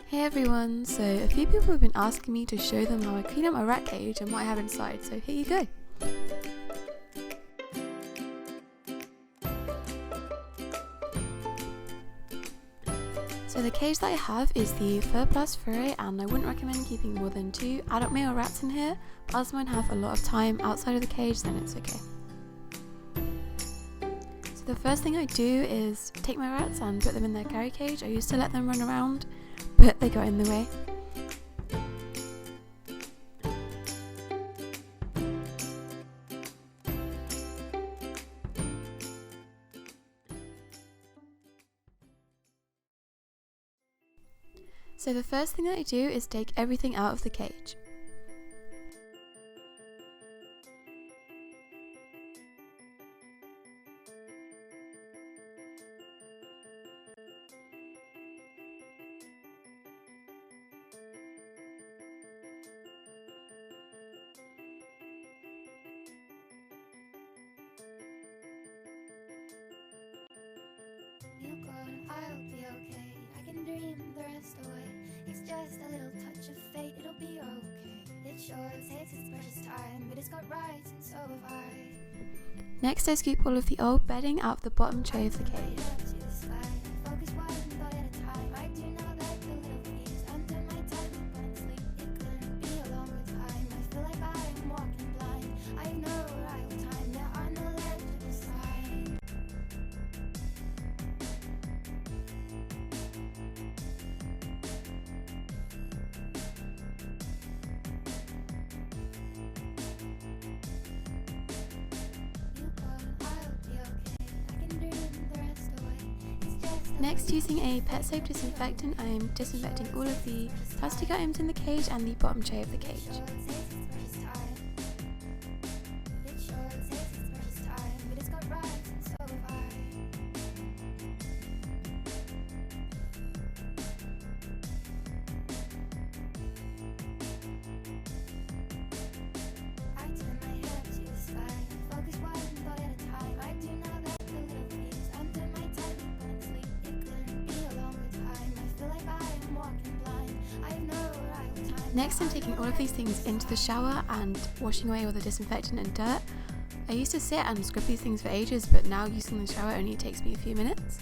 Hey everyone, so a few people have been asking me to show them how I clean up my rat cage and what I have inside, so here you go. So the cage that I have is the Fur Plus Furry, and I wouldn't recommend keeping more than 2 adult male rats in here, but as mine have a lot of time outside of the cage then it's okay. So the first thing I do is take my rats and put them in their carry cage. I used to let them run around, but they got in the way. So the first thing that I do is take everything out of the cage. I'll be okay. I can dream the rest away. It's just a little touch of fate. It'll be okay. It sure takes its precious time, but it's got rights and so have I. Next I scoop all of the old bedding out of the bottom tray of the cage. Focus one thought at a time. I do not let the little thieves under my tongue but sleep. It couldn't be a longer time. I feel like I am walking blind. I have no arrival time. There are no legible signs. Next, using a pet soap disinfectant, I am disinfecting all of the plastic items in the cage and the bottom tray of the cage. Next, I'm taking all of these things into the shower and washing away all the disinfectant and dirt. I used to sit and scrub these things for ages, but now using the shower only takes me a few minutes.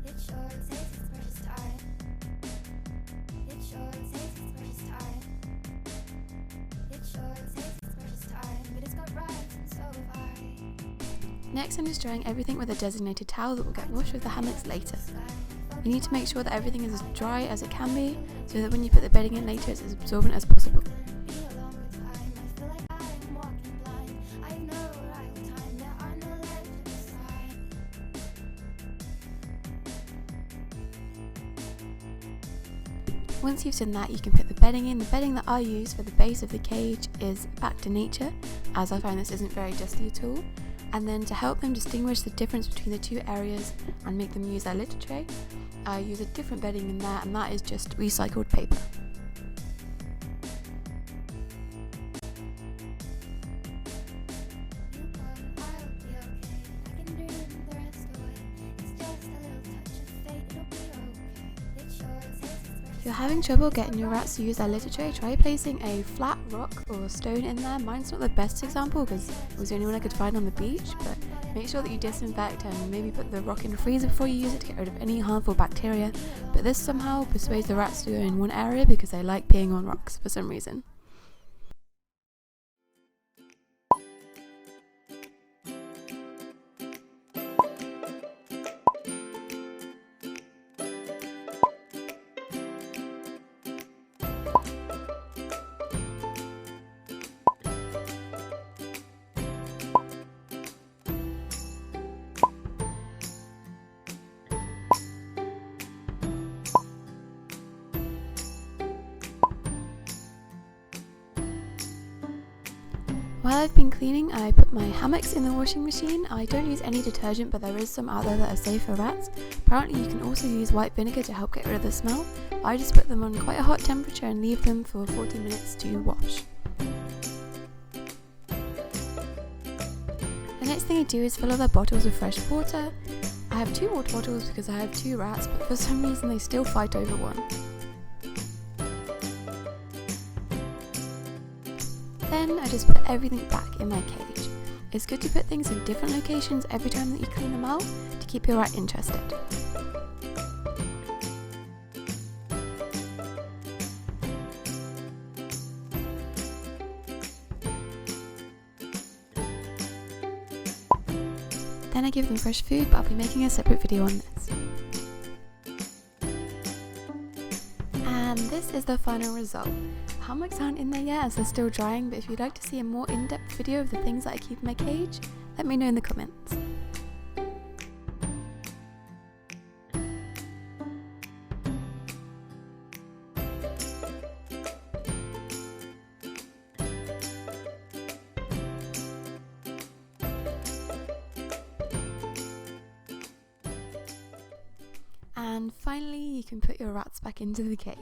It sure takes its precious time. It sure takes its precious time. It sure takes its precious time, but it's got rights and so have I. Next, I'm just drying everything with a designated towel that will get washed with the hammocks later. You need to make sure that everything is as dry as it can be, so that when you put the bedding in later it's as absorbent as possible. Once you've done that, you can put the bedding in. The bedding that I use for the base of the cage is Back to Nature, as I find this isn't very dusty at all. And then to help them distinguish the difference between the two areas and make them use their litter tray, I use a different bedding in there, and that is just recycled paper. If you're having trouble getting your rats to use their litter tray, try placing a flat rock or stone in there. Mine's not the best example because it was the only one I could find on the beach, but make sure that you disinfect and maybe put the rock in the freezer before you use it to get rid of any harmful bacteria. But this somehow persuades the rats to go in one area because they like peeing on rocks for some reason. While I've been cleaning, I put my hammocks in the washing machine. I don't use any detergent, but there is some out there that are safe for rats. Apparently you can also use white vinegar to help get rid of the smell. I just put them on quite a hot temperature and leave them for 40 minutes to wash. The next thing I do is fill up their bottles with fresh water. I have 2 water bottles because I have 2 rats, but for some reason they still fight over one. Then I just put everything back in my cage. It's good to put things in different locations every time that you clean them out to keep your rat interested. Then I give them fresh food, but I'll be making a separate video on this. And this is the final result. Hammocks aren't in there yet as they're still drying, but if you'd like to see a more in-depth video of the things that I keep in my cage, let me know in the comments. And finally, you can put your rats back into the cage.